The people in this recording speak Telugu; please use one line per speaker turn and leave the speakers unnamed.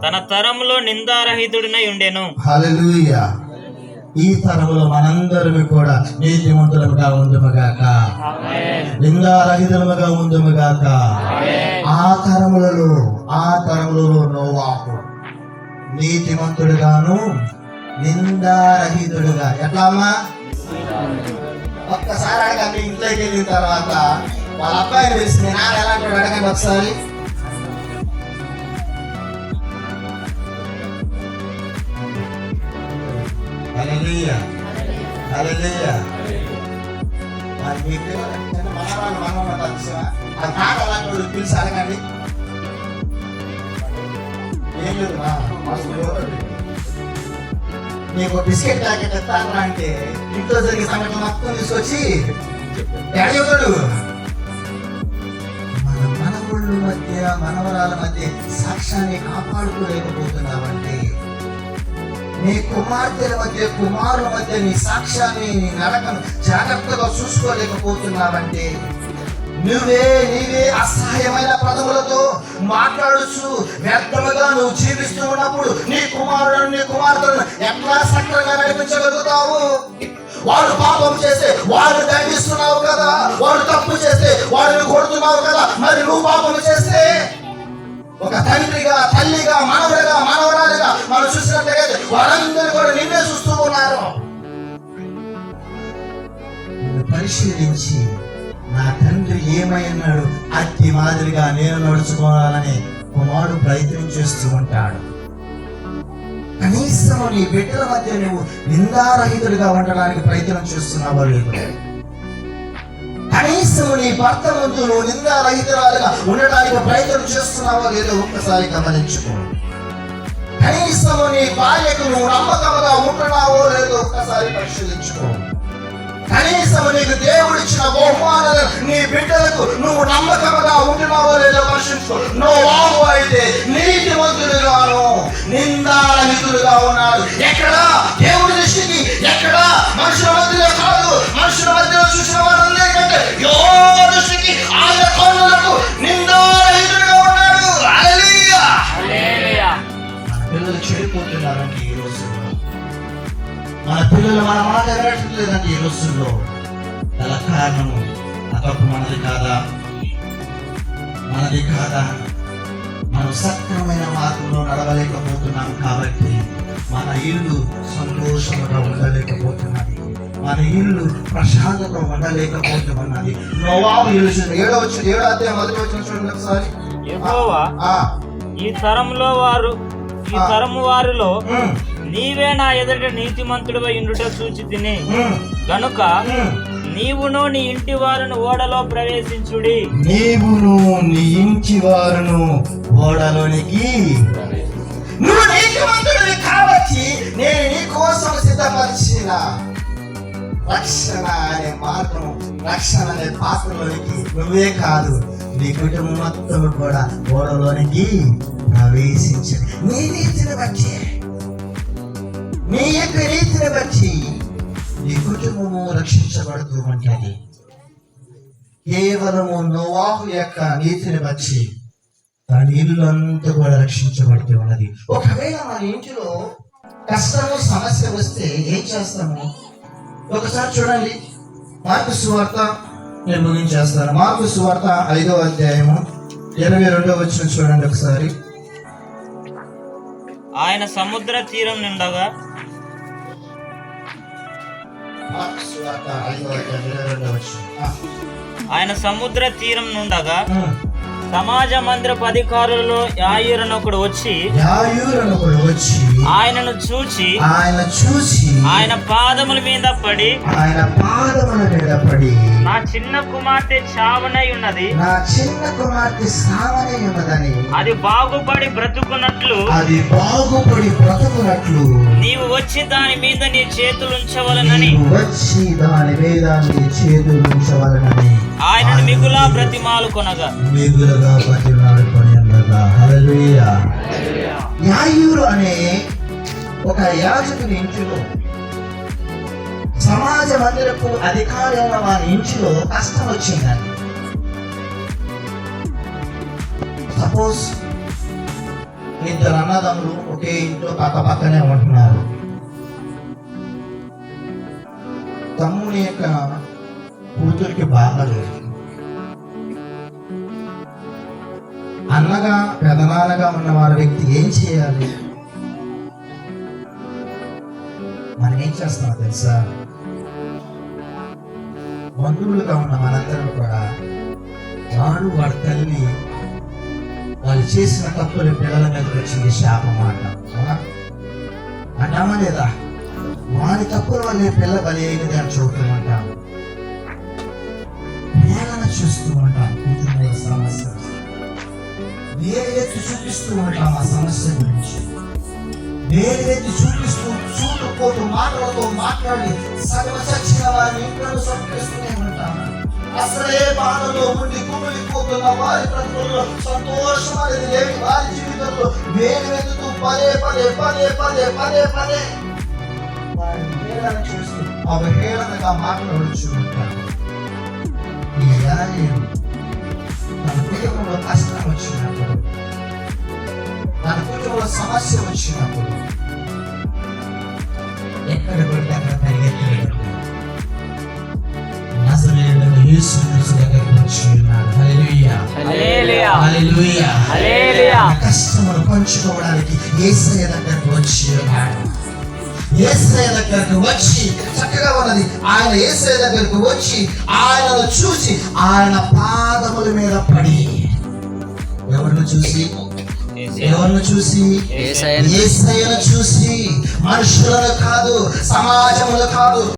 తన తరములో నిందారహితుడినై ఉండెను.
హల్లెలూయా. ఈ తరములో మనందరము కూడా నీతిమంతులముగా ఉందుముగాక, నిందారహితులముగా ఉందుముగాక. ఆ తరములలో నోవాహు నీతిమంతుడుగాను నిందారహితుడుగా. ఎట్లా అమ్మా? ఒక్కసారి అడగండి. ఇంట్లోకి వెళ్ళిన తర్వాత వాళ్ళ అబ్బాయిని పిలిచి నేను ఎలాంటి అడగండి ఒకసారి. హల్లెలూయా, హల్లెలూయా. మరి మీ పిల్లలు చిన్న మనవాళ్ళు తెలుసా? ఆ తాత అలాంటి వాళ్ళు పిలిచి అడగండి. ఏం లేదు, నీకు బిస్కెట్ ప్యాకెట్ ఎత్తాను అంటే ఇంట్లో జరిగే సంఘటన మొత్తం తీసుకొచ్చి ఎడగడు. మన మనవుళ్ళ మధ్య మనవరాల మధ్య సాక్ష్యాన్ని కాపాడుకోలేకపోతున్నావంటే, నీ కుమార్తెల మధ్య కుమారుల మధ్య నీ సాక్ష్యాన్ని నీ నడకను జాగ్రత్తగా చూసుకోలేకపోతున్నావంటే, నీవే అసహాయమైన పదములతో మాట్లాడుచు వ్యర్థముగా నువ్వు జీవిస్తూ ఉన్నప్పుడు నీ కుమార్తెను ఎట్లా సక్రంగా నడిపించగలుగుతావు? వాడు పాపం చేస్తే వాడిని దండిస్తున్నావు కదా, వాడు తప్పు చేస్తే వాడిని కొడుతున్నావు కదా. మరి నువ్వు పాపం చేస్తే ఒక తండ్రిగా, తల్లిగా, మనవడిగా, మనవరాలిగా మనం చూసినట్లయితే వారందరూ కూడా నిన్నే చూస్తూ ఉన్నారు. పరిశీలించి నా తండ్రి ఏమైనాడు అతి మాదిరిగా నేను నడుచుకోవాలని కుమారుడు ప్రయత్నం చేస్తూ ఉంటాడు. కనీసం నీ బిడ్డల మధ్య నువ్వు నిందారహితుడిగా ఉండడానికి ప్రయత్నం చేస్తున్నావో లేదు. కనీసం నీ భర్త ముందు నువ్వు నిందారహితురాలుగా ఉండడానికి ప్రయత్నం చేస్తున్నావో లేదో ఒక్కసారి గమనించుకో. కనీసం నీ భార్యకు నువ్వు నమ్మకంగా ఉంటున్నావో లేదో ఒక్కసారి పరిశీలించుకో. కనీసం నీకు దేవుడు ఇచ్చిన బహుమానాలు నీ బిడ్డలకు నువ్వు నమ్మకంగా ఉంటున్నావో లేదో పరిశీలించుకో. నోవాహు అయితే నీతిమంతుడుగాను నిందారహితుడుగా ఉన్నాడు. ఎక్కడ? దేవుడి దృష్టికి. ఎక్కడ? మనుషుల మధ్యలో కాదు, మనుషుల మధ్యలో చూసిన వారందరికంటే యెహోవా దృష్టికి ఆయన కన్నులకు నిందారహితుడుగా ఉన్నాడు. హల్లెలూయా. మన పిల్లలు చెడిపోతున్నారండి ఈ రోజుల్లో. మన పిల్లలు మన మాట వినట్లేదండి ఈ రోజుల్లో. గల కారణము ఆ తప్పు మనది కాదా? మనం సక్రమైన మార్గంలో నడవలేకపోతున్నాం కాబట్టి మన ఇల్లు సంతోషంగా ఉండలేకపోతున్నది, మన ఇల్లు ప్రశాంతంగా ఉండలేకపోతున్నది. నోవాహు ఇల్లు 7వ అధ్యాయం 1వ వచనం చూడండి ఒకసారి.
యెహోవా ఈ తరము వారిలో నీవే నా ఎదుట నీతిమంతుడివై ఉండుట చూచి తిని గనుక నీవును నీ ఇంటి వారును ఓడలో ప్రవేశించుడి.
నీవును నీ ఇంటి వారును ఓడలోనికి. నువ్వు నీతిమంతుడివి కాబట్టి నేను నీ కోసం సిద్ధపరిచిన రక్షణ అనే మార్గం, రక్షణ అనే పాత్రలోనికి నువ్వే కాదు నీ కుటుంబం మొత్తం కూడా ఓడలోనికి ప్రవేశించు. నీ నీతిని బట్టి, నీ యొక్క నీతిని బట్టి నీ కుటుంబము రక్షించబడుతూ ఉంటుంది. కేవలము నోవాహు యొక్క నీతిని బట్టి తన ఇల్లు అంతా కూడా రక్షించబడుతూ ఉన్నది. ఒకవేళ మన ఇంటిలో కష్టము, సమస్య వస్తే ఏం చేస్తాము? ఒకసారి చూడండి, మార్కు సువార్త, నేను ముగించేస్తాను. మార్కు సువార్త 5వ అధ్యాయము 22వ వచనం చూడండి ఒకసారి.
ఆయన సముద్ర తీరం నుండగా సమాజ మందిరపు అధికారులలో యాయూరనొకడు వచ్చి ఆయనను చూచి ఆయన పాదముల మీద పడి నా చిన్న కుమార్తె చావనై ఉన్నది, అది బాగుపడి బ్రతుకున్నట్లు నీవు వచ్చి దాని మీద నీ చేతులు ఉంచవలనని ఆయనను మిగులా బ్రతిమాలు కొనగా.
యాయూరు అనే ఒక యాజకుని ఇంటిలో, సమాజ మందిరపు అధికారి ఉన్న వారి ఇంటిలో కష్టం వచ్చిందండి. సపోజ్ ఇద్దరు అన్నదమ్ములు ఒకే ఇంట్లో పక్క పక్కనే ఉంటున్నారు. తమ్ముని యొక్క కూతురికి బాగలేదు. అన్నగా పెదనాన్నగా ఉన్న వారి వ్యక్తి ఏం చేయాలి? మనం ఏం చేస్తామో తెలుసా? బంధువులుగా ఉన్న మనందరం కూడా వాడి తల్లి వాళ్ళు చేసిన తప్పులు పిల్లల మీదకి వచ్చింది శాపం అంటామా లేదా? వారి తప్పుల వల్లే పిల్ల బలి అయినది అని చూస్తూ ఉంటాం, వేదన చూస్తూ ఉంటాం. కూతురు సమస్య వేరెత్తి చూపిస్తూ ఉంటాం. ఆ సమస్య గురించి వేరెత్తి చూపిస్తూ చూపుకోతూ మాటలతో మాట్లాడి సగం చచ్చిన వారిని ఇంట్లో సంపిస్తూనే ఉంటాం. అసలే బాధలో ఉండి కుమిలిపోతున్న వారి బ్రతుకుల్లో సంతోషం అనేది లేని వారి జీవితంలో వేరెత్తుతూ పదే పదే పదే పదే పదే పదే వారిని హేళన చూస్తూ అవహేళనగా మాట్లాడుచు ఉంటారు. ఈ యాజకుడు తన కుటుంబంలో కష్టం వచ్చినప్పుడు, తన కుటుంబంలో సమస్య వచ్చినప్పుడు ఎక్కడ పడితే అక్కడ పరిగెత్తాడు. నజరేయుడైన యేసు క్రీస్తు దగ్గరికి వచ్చి ఉన్నాడు. హల్లెలూయా,
హల్లెలూయా,
హల్లెలూయా,
హల్లెలూయా.
కష్టములు పంచుకోవడానికి యేసయ్య దగ్గరికి వచ్చి ఉన్నాడు. యేసయ్య దగ్గరికి వచ్చి చక్కగా ఉన్నది. ఆయన యేసయ్య దగ్గరికి వచ్చి ఆయనను చూసి ఆయన పాదముల మీద పడి, ఎవరిని చూసి? ఎవరిని చూసి? యేసయ్యను చూసి. మనుషులను కాదు, సమాజములు కాదు,